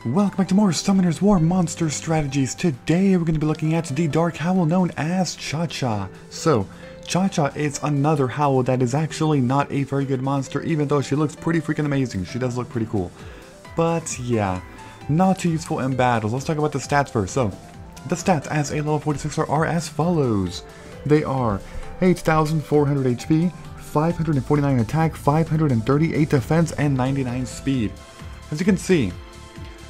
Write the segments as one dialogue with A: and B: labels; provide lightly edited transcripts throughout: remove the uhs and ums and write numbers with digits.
A: Welcome back to more Summoner's War Monster Strategies. Today we're going to be looking at the Dark Howl known as Chacha. So, Chacha is another howl that is actually not a very good monster, even though she looks pretty freaking amazing. She does look pretty cool. But yeah, not too useful in battles. Let's talk about the stats first. So, the stats as a level 46er are as follows. They are 8,400 HP, 549 attack, 538 defense, and 99 speed. As you can see,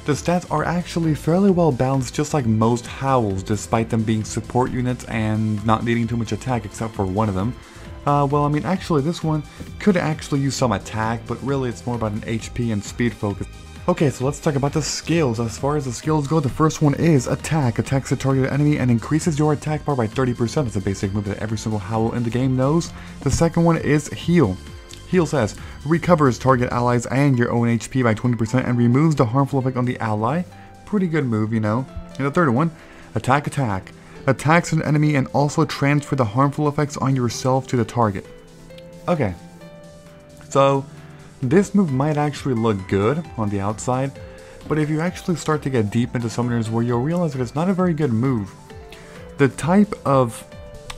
A: the stats are actually fairly well balanced, just like most howls, despite them being support units and not needing too much attack except for one of them. Well, I mean, actually this one could actually use some attack, but really it's more about an HP and speed focus. Okay, so let's talk about the skills. As far as the skills go, the first one is Attack. Attacks a targeted enemy and increases your attack bar by 30%. It's a basic move that every single howl in the game knows. The second one is Heal. Heal says, recovers target allies and your own HP by 20% and removes the harmful effect on the ally. Pretty good move, you know. And the third one, Attack. Attacks an enemy and also transfer the harmful effects on yourself to the target. Okay, so this move might actually look good on the outside, but if you actually start to get deep into Summoners War, you'll realize that it's not a very good move. The type of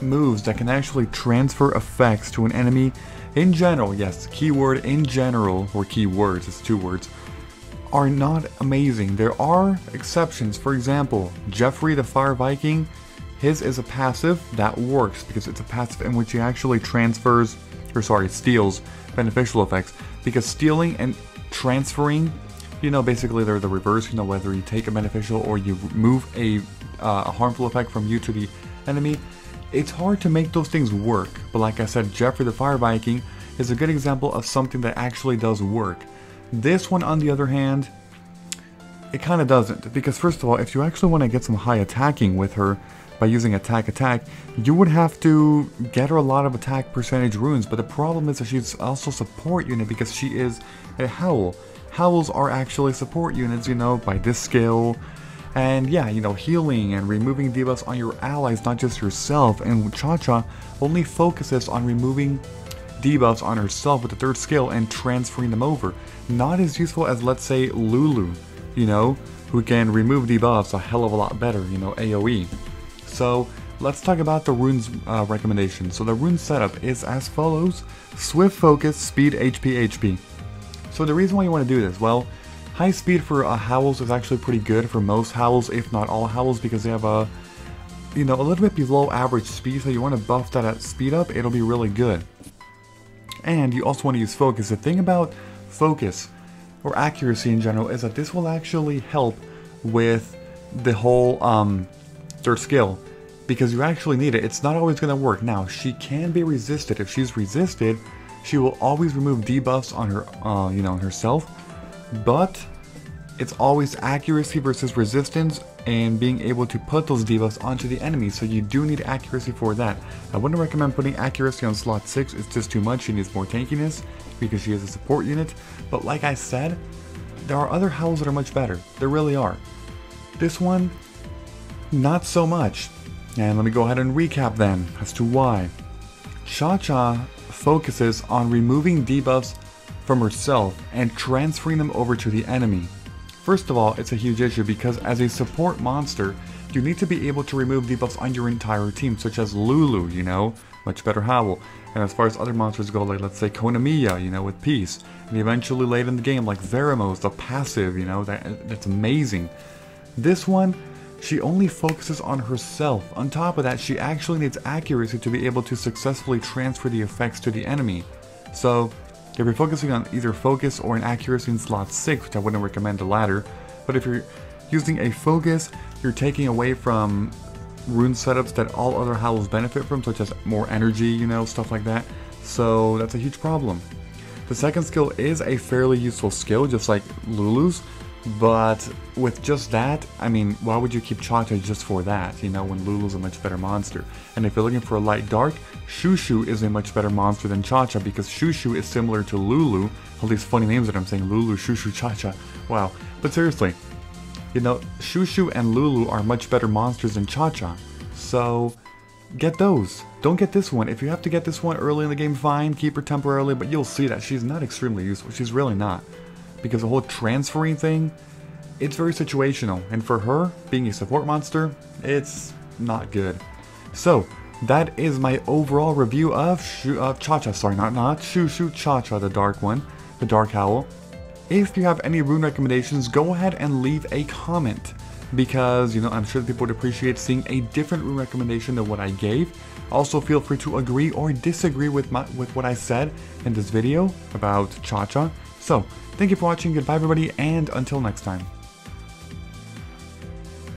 A: moves that can actually transfer effects to an enemy in general, yes, keyword in general, or keywords, it's two words, are not amazing. There are exceptions. For example, Jeffrey the Fire Viking, his is a passive that works because it's a passive in which he actually steals beneficial effects. Because stealing and transferring, you know, basically they're the reverse, you know, whether you take a beneficial or you move a harmful effect from you to the enemy. It's hard to make those things work, but like I said, Jeffrey the Fire Viking is a good example of something that actually does work. This one, on the other hand, it kind of doesn't, because first of all, if you actually want to get some high attacking with her by using attack, you would have to get her a lot of attack percentage runes, but the problem is that she's also support unit because she is a howl. Howls are actually support units, you know, by this skill. And yeah, you know, healing and removing debuffs on your allies, not just yourself. And Chacha only focuses on removing debuffs on herself with the third skill and transferring them over. Not as useful as, let's say, Lulu, you know, who can remove debuffs a hell of a lot better, you know, AoE. So let's talk about the runes recommendation. So the rune setup is as follows: Swift Focus, Speed, HP. So the reason why you want to do this, well, high speed for howls is actually pretty good for most howls, if not all howls, because they have a, you know, a little bit below average speed, so you want to buff that at speed up, it'll be really good. And you also want to use focus. The thing about focus, or accuracy in general, is that this will actually help with the whole third skill, because you actually need it. It's not always going to work. Now, she can be resisted. If she's resisted, she will always remove debuffs on her, you know, on herself. But it's always accuracy versus resistance and being able to put those debuffs onto the enemy, so you do need accuracy for that. I wouldn't recommend putting accuracy on slot 6, it's just too much. She needs more tankiness because she is a support unit. But like I said, there are other howls that are much better. There really are. This one, not so much. And let me go ahead and recap then as to why. Chacha focuses on removing debuffs from herself and transferring them over to the enemy. First of all, it's a huge issue because as a support monster, you need to be able to remove debuffs on your entire team, such as Lulu, you know, much better howl. And as far as other monsters go, like let's say Konamiya, you know, with Peace. And eventually late in the game, like Veramos, the passive, you know, that's amazing. This one, she only focuses on herself. On top of that, she actually needs accuracy to be able to successfully transfer the effects to the enemy. So if you're focusing on either focus or an accuracy in slot 6, which I wouldn't recommend the latter, but if you're using a focus, you're taking away from rune setups that all other howls benefit from, such as more energy, you know, stuff like that. So that's a huge problem. The second skill is a fairly useful skill, just like Lulu's, but with just that, I mean, why would you keep Chacha just for that, you know, when Lulu's a much better monster? And if you're looking for a light dark, Shushu is a much better monster than Chacha, because Shushu is similar to Lulu. All these funny names that I'm saying, Lulu, Shushu, Chacha, wow. But seriously, you know, Shushu and Lulu are much better monsters than Chacha. So get those. Don't get this one. If you have to get this one early in the game, fine, keep her temporarily, but you'll see that she's not extremely useful. She's really not. Because the whole transferring thing, it's very situational, and for her, being a support monster, it's not good. So, that is my overall review of Chacha, sorry, not Shushu, Chacha, the dark one, the Dark Howl. If you have any rune recommendations, go ahead and leave a comment, because, you know, I'm sure that people would appreciate seeing a different rune recommendation than what I gave. Also, feel free to agree or disagree with what I said in this video about Chacha. So, thank you for watching, goodbye everybody, and until next time.